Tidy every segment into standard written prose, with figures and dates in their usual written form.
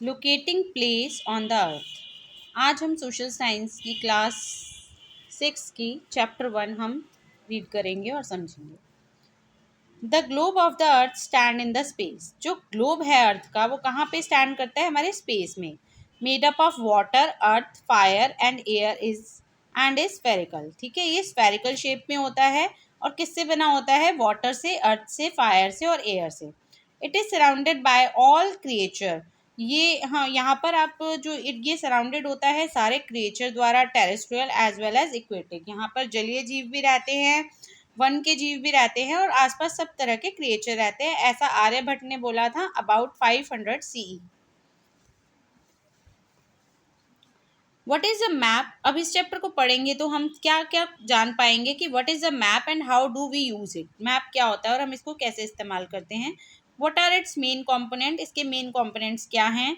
Locating place on the earth. आज हम social science की क्लास 6 की चैप्टर 1 हम रीड करेंगे और समझेंगे। The globe of the earth stand in the space. जो ग्लोब है अर्थ का वो कहाँ पे स्टैंड करता है? हमारे स्पेस में। Made up of water, earth, fire and air is spherical. ठीक है, ये स्फेरिकल शेप में होता है और किससे बना होता है? वाटर से, अर्थ से, फायर से और एयर से। It is surrounded by all creature. ये हाँ, यहाँ पर आप जो ये सराउंडेड होता है सारे क्रिएचर द्वारा, terrestrial as well as aquatic. यहाँ पर जलीय जीव भी रहते हैं, वन के जीव भी रहते हैं और आसपास सब तरह के क्रिएचर रहते हैं। ऐसा आर्यभट्ट ने बोला था about 500 CE। What is a map? अब इस चैप्टर को पढ़ेंगे तो हम क्या क्या जान पाएंगे कि what is a map and how do we use it. Map क्या होता है और हम इसको कैसे इस्तेमाल करते हैं। What are its main component? इसके मेन कंपोनेंट्स क्या हैं।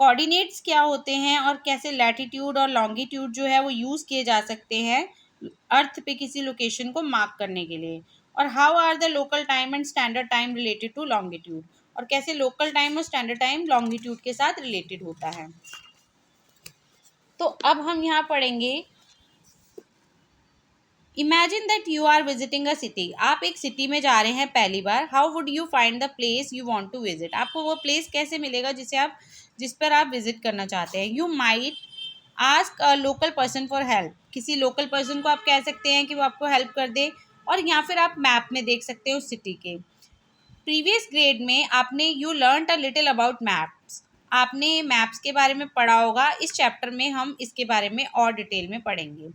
कोऑर्डिनेट्स क्या होते हैं और कैसे लैटिट्यूड और लॉन्गिट्यूड जो है वो यूज़ किए जा सकते हैं अर्थ पे किसी लोकेशन को मार्क करने के लिए। और how are the local time and standard time related to longitude, और कैसे लोकल टाइम और स्टैंडर्ड टाइम लॉन्गिट्यूड के साथ रिलेटेड होता है। तो अब हम यहाँ पढ़ेंगे, imagine that you are visiting a city. आप एक सिटी में जा रहे हैं पहली बार। How would you find the place you want to visit? आपको वो प्लेस कैसे मिलेगा जिस पर आप विजिट करना चाहते हैं। You might ask a local person for help. किसी लोकल पर्सन को आप कह सकते हैं कि वो आपको हेल्प कर दे, और या फिर आप मैप में देख सकते हो उस सिटी के। प्रीवियस ग्रेड में आपने you learn a little about maps. आपने मैप्स के बारे में पढ़ा होगा। इस चैप्टर में हम इसके बारे में और डिटेल में पढ़ेंगे।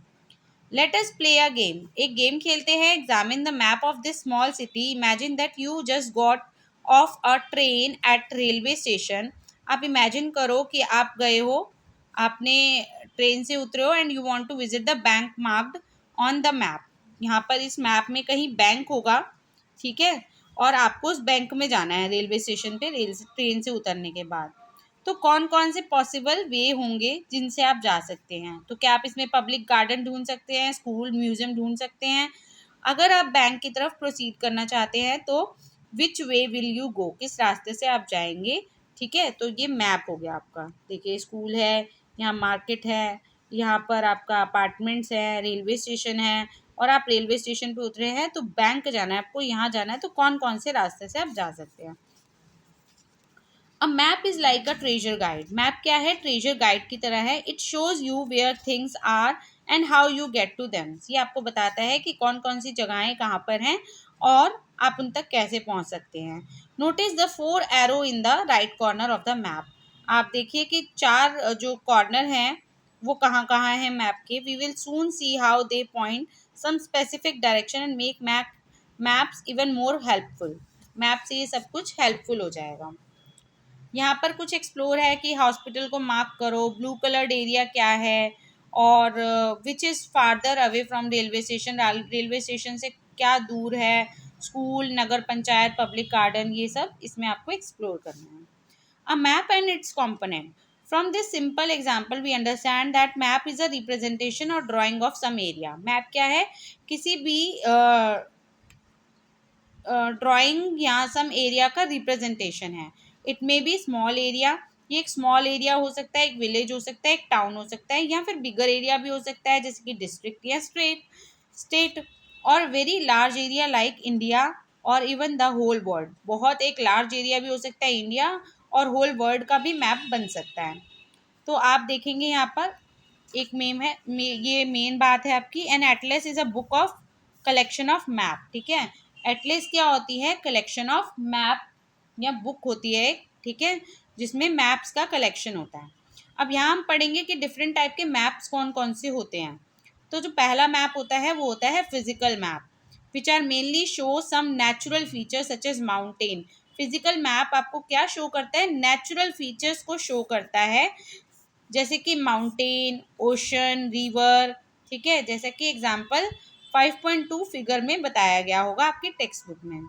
Let us play a game. एक गेम खेलते हैं। Examine the map of this small city. Imagine that you just got of a train eight railway station. आप इमेजिन करो कि आप गए हो, आपने ट्रेन से उतरे हो and you want to visit the bank marked on the map. यहाँ पर इस मैप में कहीं बैंक होगा, ठीक है, और आपको उस बैंक में जाना है रेलवे स्टेशन पे ट्रेन से उतरने के बाद। तो कौन कौन से पॉसिबल वे होंगे जिनसे आप जा सकते हैं? तो क्या आप इसमें पब्लिक गार्डन ढूंढ सकते हैं, स्कूल, म्यूजियम ढूंढ सकते हैं। अगर आप बैंक की तरफ प्रोसीड करना चाहते हैं तो विच वे विल यू गो, किस रास्ते से आप जाएंगे। ठीक है, तो ये मैप हो गया आपका। देखिए, स्कूल है, यहाँ मार्केट है, यहाँ पर आपका अपार्टमेंट्स है, रेलवे स्टेशन है, और आप रेलवे स्टेशन पे उतरे हैं तो बैंक जाना है आपको, यहाँ जाना है, तो कौन कौन से रास्ते से आप जा सकते हैं। A map is like a treasure guide. Map क्या है? ट्रेजर गाइड की तरह है। It shows you where things are and how you get to them. ये आपको बताता है कि कौन कौन सी जगहें कहाँ पर हैं और आप उन तक कैसे पहुँच सकते हैं। Notice the 4 arrow in the right corner of the map. आप देखिए कि 4 जो कॉर्नर हैं वो कहाँ कहाँ हैं मैप के। We will soon see how they point some specific direction and make maps even more helpful. Map से ये सब कुछ हेल्पफुल हो जाएगा। यहाँ पर कुछ एक्सप्लोर है कि हॉस्पिटल को मार्क करो, ब्लू कलर्ड एरिया क्या है, और which is farther away from railway station, railway station से क्या दूर है, स्कूल, नगर पंचायत, पब्लिक गार्डन, ये सब इसमें आपको एक्सप्लोर करना है। A map and its component. From this simple example we understand that map is a representation और drawing of some area. Map क्या है? किसी भी ड्राइंग या सम एरिया का रिप्रेजेंटेशन है। It may be small area, ये एक स्मॉल एरिया हो सकता है, एक विलेज हो सकता है, एक टाउन हो सकता है, या फिर बिगर एरिया भी हो सकता है जैसे कि डिस्ट्रिक्ट या स्टेट। और very large area like India और इवन द होल वर्ल्ड। बहुत एक लार्ज एरिया भी हो सकता है इंडिया, और होल वर्ल्ड का भी मैप बन सकता है। तो आप देखेंगे यहाँ पर एक ये मेन बात है आपकी। An atlas is a book of collection of map. ठीक है, एटलस क्या होती है? कलेक्शन ऑफ मैप या बुक होती है एक, ठीक है, जिसमें मैप्स का कलेक्शन होता है। अब यहाँ हम पढ़ेंगे कि डिफरेंट टाइप के मैप्स कौन कौन से होते हैं। तो जो पहला मैप होता है वो होता है physical map, which are mainly show some natural features such as mountain. Physical map आपको क्या शो करता है? नेचुरल फीचर्स को शो करता है, जैसे कि माउंटेन, ओशन, रिवर। ठीक है, जैसे कि एग्जाम्पल 5.2 फिगर में बताया गया होगा आपकी टेक्स्ट बुक में।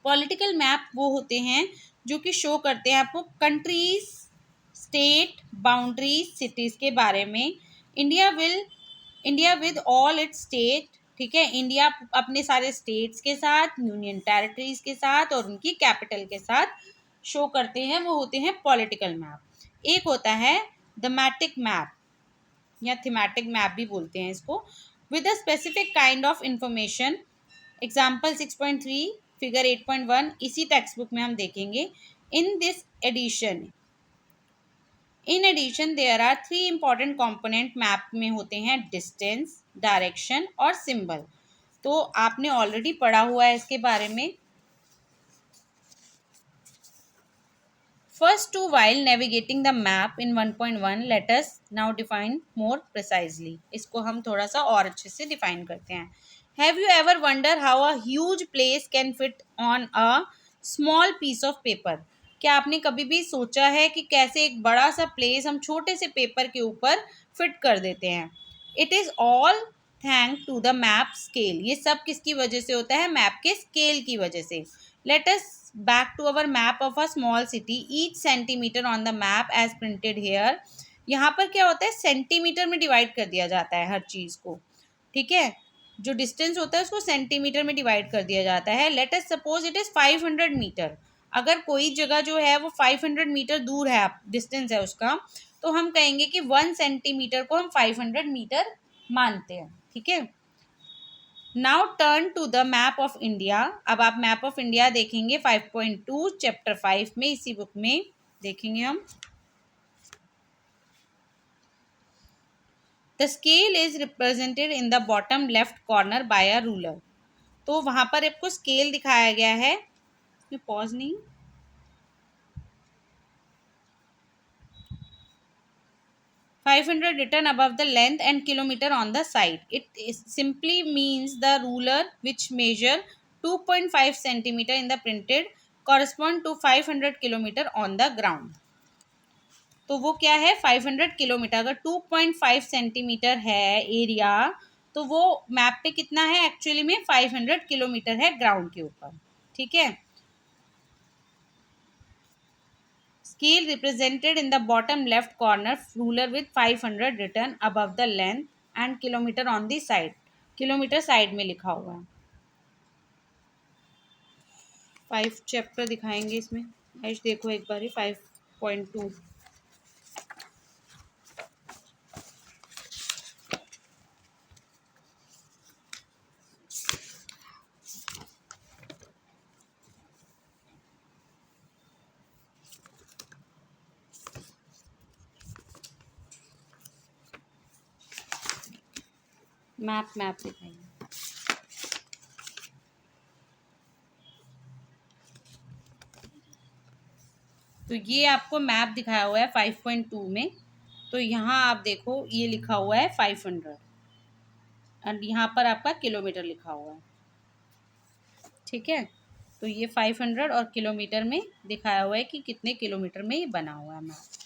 पॉलिटिकल मैप वो होते हैं जो कि शो करते हैं आपको कंट्रीज, स्टेट, बाउंड्रीज, सिटीज के बारे में। India with all it's state. ठीक है, इंडिया अपने सारे स्टेट्स के साथ, यूनियन टेरिटरीज के साथ और उनकी कैपिटल के साथ शो करते हैं वो होते हैं पॉलिटिकल मैप। एक होता है थीमेटिक मैप या थीमेटिक मैप भी बोलते हैं इसको, with a specific kind of information. Example 6.3 figure 8.1 इसी टेक्स्ट बुक में हम देखेंगे। In addition there are 3 important component map में होते हैं, डिस्टेंस, डायरेक्शन और सिंबल। तो आपने ऑलरेडी पढ़ा हुआ है इसके बारे में। First two, while navigating the map in 1.1, let us now define more precisely. इसको हम थोड़ा सा और अच्छे से define करते हैं। Have you ever wondered how a huge place can fit on a small piece of paper? क्या आपने कभी भी सोचा है कि कैसे एक बड़ा सा प्लेस हम छोटे से पेपर के ऊपर फिट कर देते हैं? It is all thanks to the map scale. ये सब किसकी वजह से होता है? मैप के स्केल की वजह से। Let us back to our map of a small city. Each centimeter on the map as printed here. यहाँ पर क्या होता है, सेंटीमीटर में डिवाइड कर दिया जाता है हर चीज़ को, ठीक है। जो डिस्टेंस होता है उसको सेंटीमीटर में डिवाइड कर दिया जाता है। Let us suppose it is 500 metre. अगर कोई जगह जो है वो 500 मीटर दूर है, डिस्टेंस है उसका, तो हम कहेंगे कि 1 सेंटीमीटर को हम 500 मीटर मानते हैं, ठीक है। Now turn to the map of India. अब आप मैप ऑफ इंडिया देखेंगे 5.2 चैप्टर 5 में, इसी बुक में देखेंगे हम। The scale is represented in the bottom left corner bye a ruler. तो वहां पर आपको स्केल दिखाया गया है, पॉज नहीं, 500 written above the length and kilometer on the side. It simply means the ruler which measure 2.5 centimeter in the printed correspond to 500 kilometer on the ground. तो वो क्या है, 500 किलोमीटर। अगर 2.5 सेंटीमीटर है एरिया, तो वो मैप पे कितना है, एक्चुअली में 500 किलोमीटर है ग्राउंड के ऊपर, ठीक है। Scale represented in the bottom left corner, ruler with 500 written above the length and kilometer on the side. Kilometre side में लिखा हुआ है। 5 चैप्टर दिखाएंगे इसमें, ऐश देखो एक बार 5.2। मैप दिखाएंगे। तो ये आपको मैप दिखाया हुआ है 5.2 में। तो यहाँ आप देखो ये लिखा हुआ है 500 और यहाँ पर आपका किलोमीटर लिखा हुआ है, ठीक है। तो ये 500 और किलोमीटर में दिखाया हुआ है कि कितने किलोमीटर में ये बना हुआ है मैप।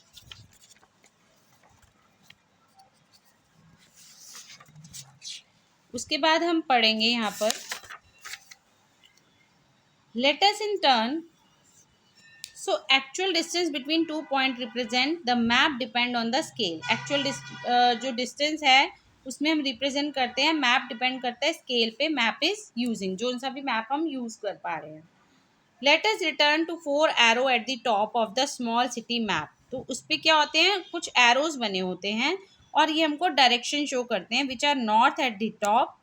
उसके बाद हम पढ़ेंगे यहाँ पर, let us in turn. So actual distance between 2 point represent the map depend on the scale. Actual जो डिस्टेंस है उसमें हम रिप्रेजेंट करते हैं, मैप डिपेंड करता है स्केल पे। मैप इज यूजिंग, जो सा भी मैप हम यूज कर पा रहे हैं। Let us return to 4 arrow at the top of the small city map. तो उस पर क्या होते हैं, कुछ एरोज बने होते हैं और ये हमको डायरेक्शन शो करते हैं, which are north at the top,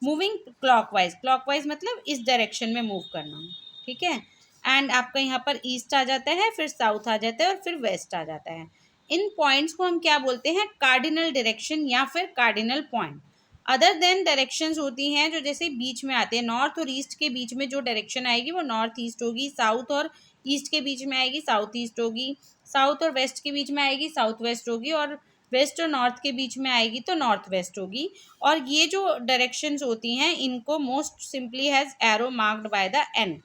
moving clockwise. Clockwise मतलब इस डायरेक्शन में मूव करना, ठीक है। एंड आपका यहाँ पर ईस्ट आ जाता है, फिर साउथ आ जाता है और फिर वेस्ट आ जाता है। इन पॉइंट्स को हम क्या बोलते हैं, कार्डिनल डायरेक्शन या फिर cardinal point. Other than directions होती हैं जो जैसे बीच में आते हैं, नॉर्थ और ईस्ट के बीच में जो डायरेक्शन आएगी वो नॉर्थ ईस्ट होगी, साउथ और ईस्ट के बीच में आएगी साउथ ईस्ट होगी, साउथ और वेस्ट के बीच में आएगी साउथ वेस्ट होगी, और वेस्ट और नॉर्थ के बीच में आएगी तो नॉर्थ वेस्ट होगी। और ये जो डायरेक्शंस होती हैं इनको most simply has arrow marked by the N,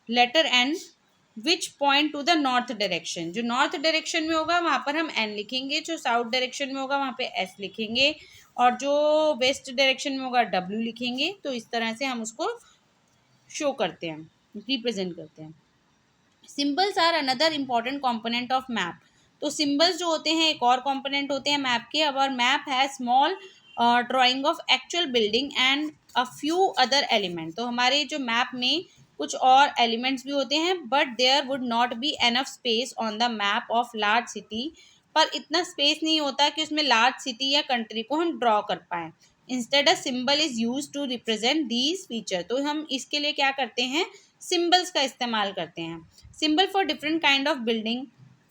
letter N, which point to the north direction. जो नॉर्थ डायरेक्शन में होगा वहाँ पर हम एन लिखेंगे, जो साउथ डायरेक्शन में होगा वहाँ पे एस लिखेंगे, और जो वेस्ट डायरेक्शन में होगा डब्ल्यू लिखेंगे। तो इस तरह से हम उसको शो करते हैं, रिप्रेजेंट करते हैं। Symbols are another important component of map. तो सिंबल्स जो होते हैं एक और कॉम्पोनेंट होते हैं मैप के। अब मैप है small drying of actual building and a few other element. तो हमारे जो मैप में कुछ और एलिमेंट्स भी होते हैं, but there would not be enough space on the map of large city, पर इतना स्पेस नहीं होता कि उसमें लार्ज सिटी या कंट्री को हम ड्रॉ कर पाएँ। Instead a symbol is use to represent these feature, तो हम इसके लिए क्या करते हैं, सिंबल्स का इस्तेमाल करते हैं। Symbol for different kind of building,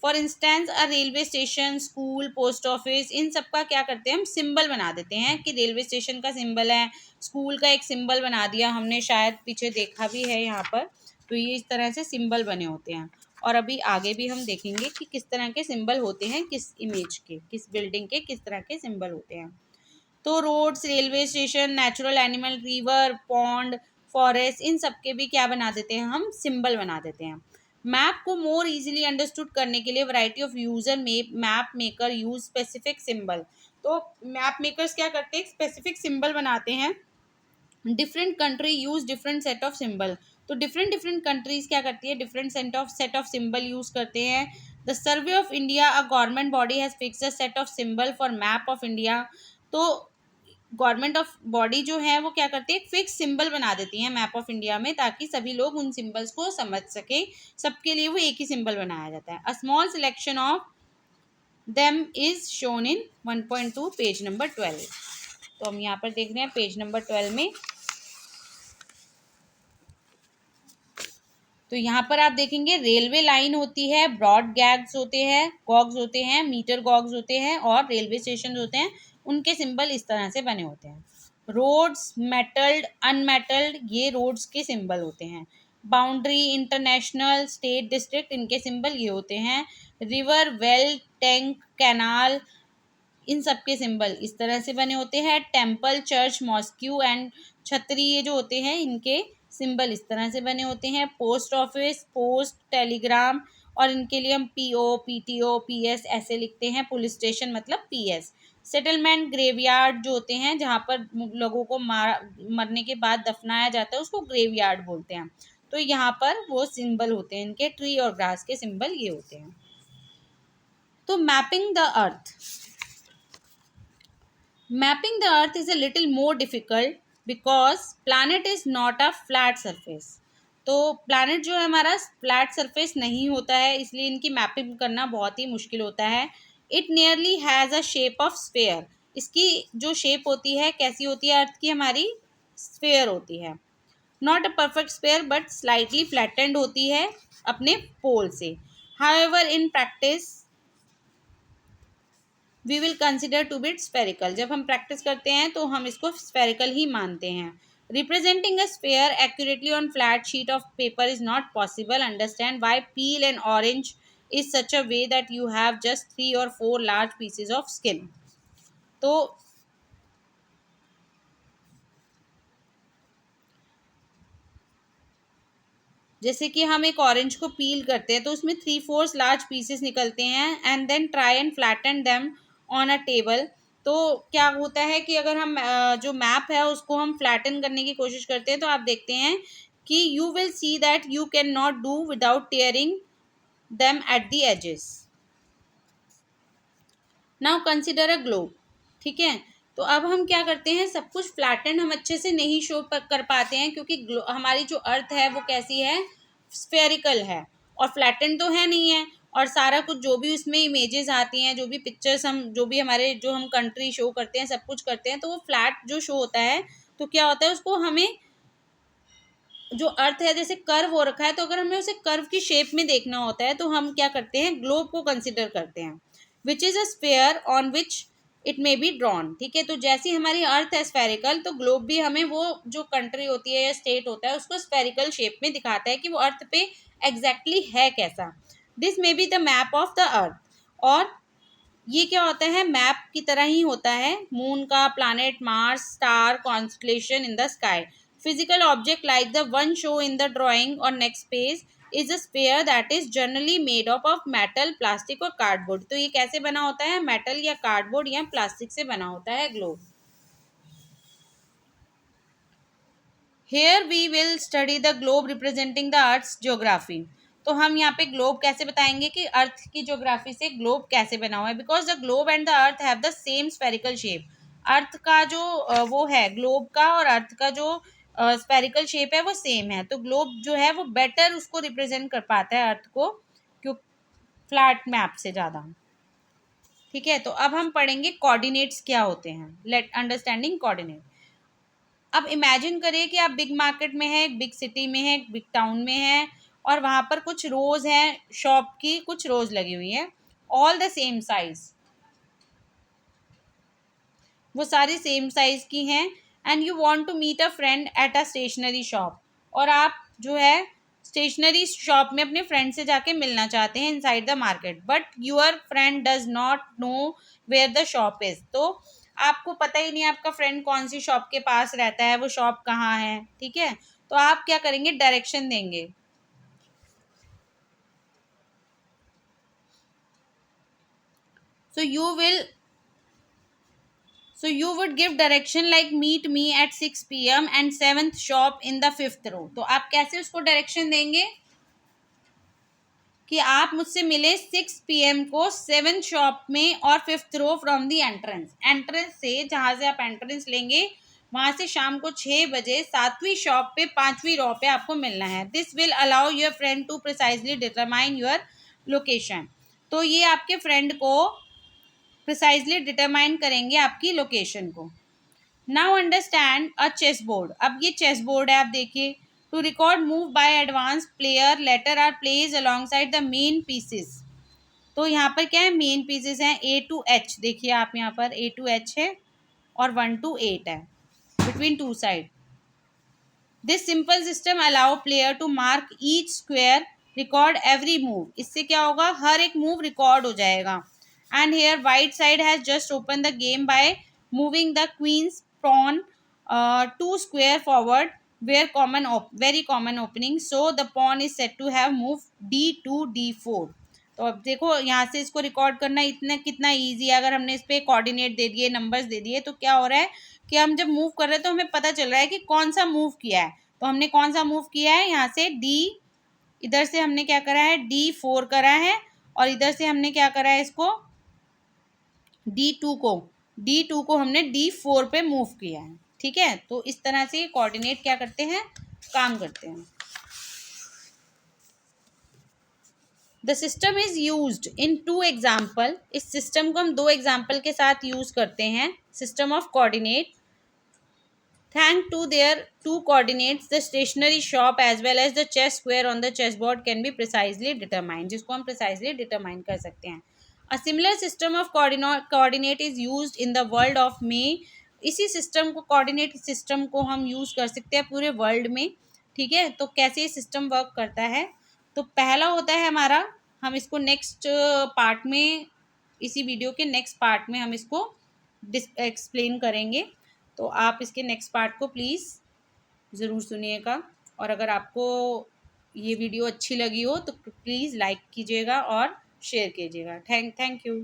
for instance a railway station, school, post office, इन सब का क्या करते हैं हम, सिंबल बना देते हैं कि रेलवे स्टेशन का सिंबल है, स्कूल का एक सिंबल बना दिया हमने, शायद पीछे देखा भी है यहाँ पर। तो ये इस तरह से सिंबल बने होते हैं। और अभी आगे भी हम देखेंगे कि किस तरह के सिंबल होते हैं, किस इमेज के, किस बिल्डिंग के किस तरह के सिंबल होते हैं। तो roads, railway station, natural animal, river, pond, forest, इन सब के भी क्या बना देते हैं हम, सिंबल बना देते हैं। मैप को मोर इजीली अंडरस्टूड करने के लिए variety of user map maker use specific symbol. तो मैप मेकर्स क्या करते हैं, स्पेसिफिक सिंबल बनाते हैं। Different country use different set of symbol, तो डिफरेंट डिफरेंट कंट्रीज क्या करती है, different set of symbol use करते हैं। The survey of India, a government body, has fixed a set of symbol for map of India. तो government of body जो है वो क्या करती है, एक फिक्स सिंबल बना देती है मैप ऑफ इंडिया में, ताकि सभी लोग उन सिंबल्स को समझ सके, सबके लिए वो एक ही सिंबल बनाया जाता है। A small selection of them is shown in 1.2 page number 12। तो हम यहाँ पर देख रहे हैं पेज नंबर 12 में। तो यहाँ पर आप देखेंगे रेलवे लाइन होती है, ब्रॉड गैग्स होते हैं, गॉग्स होते हैं, मीटर गॉग्स होते हैं, और रेलवे स्टेशन होते हैं, उनके सिंबल इस तरह से बने होते हैं। रोड्स, मेटल्ड, अनमेटल्ड, ये रोड्स के सिंबल होते हैं। बाउंड्री, इंटरनेशनल, स्टेट, डिस्ट्रिक्ट, इनके सिंबल ये होते हैं। रिवर, वेल, टैंक, कैनाल, इन सब के सिंबल इस तरह से बने होते हैं। टेम्पल, चर्च, मॉस्क्यू एंड छतरी, ये जो होते हैं इनके सिंबल इस तरह से बने होते हैं। पोस्ट ऑफिस, पोस्ट, टेलीग्राम, और इनके लिए हम पीओ, पीटीओ, पीएस ऐसे लिखते हैं। पुलिस स्टेशन मतलब पीएस। सेटलमेंट, ग्रेवयार्ड जो होते हैं जहाँ पर लोगों को मरने के बाद दफनाया जाता है, उसको ग्रेवयार्ड बोलते हैं। तो यहाँ पर वो सिंबल होते हैं इनके, ट्री और ग्रास के सिंबल ये होते हैं। तो mapping the earth, mapping the earth is a little more difficult because planet is not a flat surface। तो planet जो है हमारा फ्लैट सरफेस नहीं होता है, इसलिए इनकी मैपिंग करना बहुत ही मुश्किल होता है। It nearly has a shape of sphere, इसकी जो शेप होती है कैसी होती है, अर्थ की हमारी स्फेयर होती है। Not a perfect sphere but slightly flattened होती है अपने पोल से। However in practice we will consider to be spherical, जब हम प्रैक्टिस करते हैं तो हम इसको स्फेरिकल ही मानते हैं। Representing a sphere accurately on flat sheet of paper is not possible. Understand why peel N orange is such a way that you have just 3 or 4 large pieces of skin. तो जैसे कि हम एक orange को पील करते हैं तो उसमें 3/4 लार्ज पीसेस निकलते हैं, and then try and flatten them on a table. तो क्या होता है कि अगर हम जो मैप है उसको हम फ्लैटन करने की कोशिश करते हैं, तो आप देखते हैं कि you will see that you can not do without tearing them at the edges. Now consider a globe, ठीक है। तो अब हम क्या करते हैं, सब कुछ फ्लैटन हम अच्छे से नहीं शो कर पाते हैं, क्योंकि हमारी जो अर्थ है वो कैसी है, स्फेरिकल है, और फ्लैटन तो है नहीं है। और सारा कुछ जो भी उसमें इमेजेस आती हैं, जो भी पिक्चर्स हम, जो भी हमारे जो हम कंट्री शो करते हैं, सब कुछ करते हैं, तो वो फ्लैट जो शो होता है, तो क्या होता है उसको हमें जो अर्थ है जैसे कर्व हो रखा है, तो अगर हमें उसे कर्व की शेप में देखना होता है तो हम क्या करते हैं, ग्लोब को कंसिडर करते हैं, which is a sphere on which it may be drawn. ठीक है, तो जैसी हमारी अर्थ है स्फेरिकल, तो ग्लोब भी हमें वो जो कंट्री होती है या स्टेट होता है उसको स्फेरिकल शेप में दिखाता है कि वो अर्थ पे एग्जैक्टली है कैसा। This may be the map of the earth, और ये क्या होता है, मैप की तरह ही होता है मून का, planet, Mars, star, constellation in the sky. Physical object like the one show in the drawing और next page is a sphere that is generally made up of metal, plastic और cardboard. तो ये कैसे बना होता है, metal या cardboard या प्लास्टिक से बना होता है globe. Here we will study the globe representing the earth's geography. तो हम यहाँ पे ग्लोब कैसे बताएंगे कि अर्थ की ज्योग्राफी से ग्लोब कैसे बना हुआ है, because the globe and the earth have the same spherical shape. Earth का जो वो है ग्लोब का, और अर्थ का जो स्पेरिकल शेप है वो सेम है, तो ग्लोब जो है वो बेटर उसको रिप्रेजेंट कर पाता है अर्थ को, क्यों, फ्लैट मैप से ज़्यादा। ठीक है, तो अब हम पढ़ेंगे कोऑर्डिनेट्स क्या होते हैं। Let understanding coordinate. अब इमेजिन करिए कि आप बिग मार्केट में हैं, एक बिग सिटी में है, एक बिग टाउन में है, और वहाँ पर कुछ रोज हैं, शॉप की कुछ रोज लगी हुई हैं, ऑल द सेम साइज, वो सारी सेम साइज की हैं। And you want to meet a friend at a stationery shop, और आप जो है स्टेशनरी शॉप में अपने फ्रेंड से जाके मिलना चाहते हैं inside the market, but your friend does not know where the shop is. तो आपको पता ही नहीं आपका फ्रेंड कौन सी शॉप के पास रहता है, वो शॉप कहाँ है। ठीक है, तो आप क्या करेंगे, डायरेक्शन देंगे। So you will So you would give direction like meet me at 6 p.m. and 7th shop in the 5th row. तो आप कैसे उसको डायरेक्शन देंगे कि आप मुझसे मिले 6 PM को 7th शॉप में और 5th row from the entrance. Entrance से, जहाँ से आप एंट्रेंस लेंगे वहाँ से शाम को 6 बजे 7वीं शॉप पे 5वीं रो पे आपको मिलना है। This will allow your friend to precisely determine your location. तो ये आपके फ्रेंड को प्रिसाइजली डिटरमाइन करेंगे आपकी लोकेशन को। Now understand a chess board. अब ये चेस बोर्ड है, आप देखिए। To record move by advance player letter are place alongside the main pieces. तो यहाँ पर क्या है, मेन पीसेस हैं A to H। देखिए आप यहाँ पर A to H है और 1 to 8 है between two side. This simple system allow player to mark each square, record every move. इससे क्या होगा, हर एक मूव रिकॉर्ड हो जाएगा। And here white side has just open the game by moving the queen's pawn 2 square forward where common very common opening, so the pawn is set to have move D2 D4। तो अब देखो यहाँ से इसको record करना इतना कितना easy है। अगर हमने इस पर कोऑर्डिनेट दे दिए, नंबर्स दे दिए, तो क्या हो रहा है कि हम जब मूव कर रहे हैं तो हमें पता चल रहा है कि कौन सा मूव किया है। तो हमने कौन सा मूव किया है, यहाँ से इधर से हमने क्या करा है, D4 करा है, और इधर से हमने क्या करा है, इसको D2 को हमने D4 पे मूव किया है। ठीक है, तो इस तरह से कोऑर्डिनेट क्या करते हैं, काम करते हैं। The system is used in 2 example. इस सिस्टम को हम 2 एग्जाम्पल के साथ यूज करते हैं। System of coordinate, thanks to their 2 coordinates, the stationary shop as well as the chess square on the chessboard can be precisely determined, जिसको हम precisely determine कर सकते हैं। A similar system of coordinate is used in the world of May। इसी system को, coordinate system को हम use कर सकते हैं पूरे वर्ल्ड में। ठीक है, तो कैसे ये सिस्टम वर्क करता है, तो पहला होता है हमारा, हम इसको नेक्स्ट पार्ट में, इसी वीडियो के नेक्स्ट पार्ट में हम इसको एक्सप्लेन करेंगे। तो आप इसके नेक्स्ट पार्ट को प्लीज़ ज़रूर सुनिएगा, और अगर आपको ये वीडियो अच्छी लगी हो तो प्लीज़ लाइक कीजिएगा और शेयर कीजिएगा। Thank you.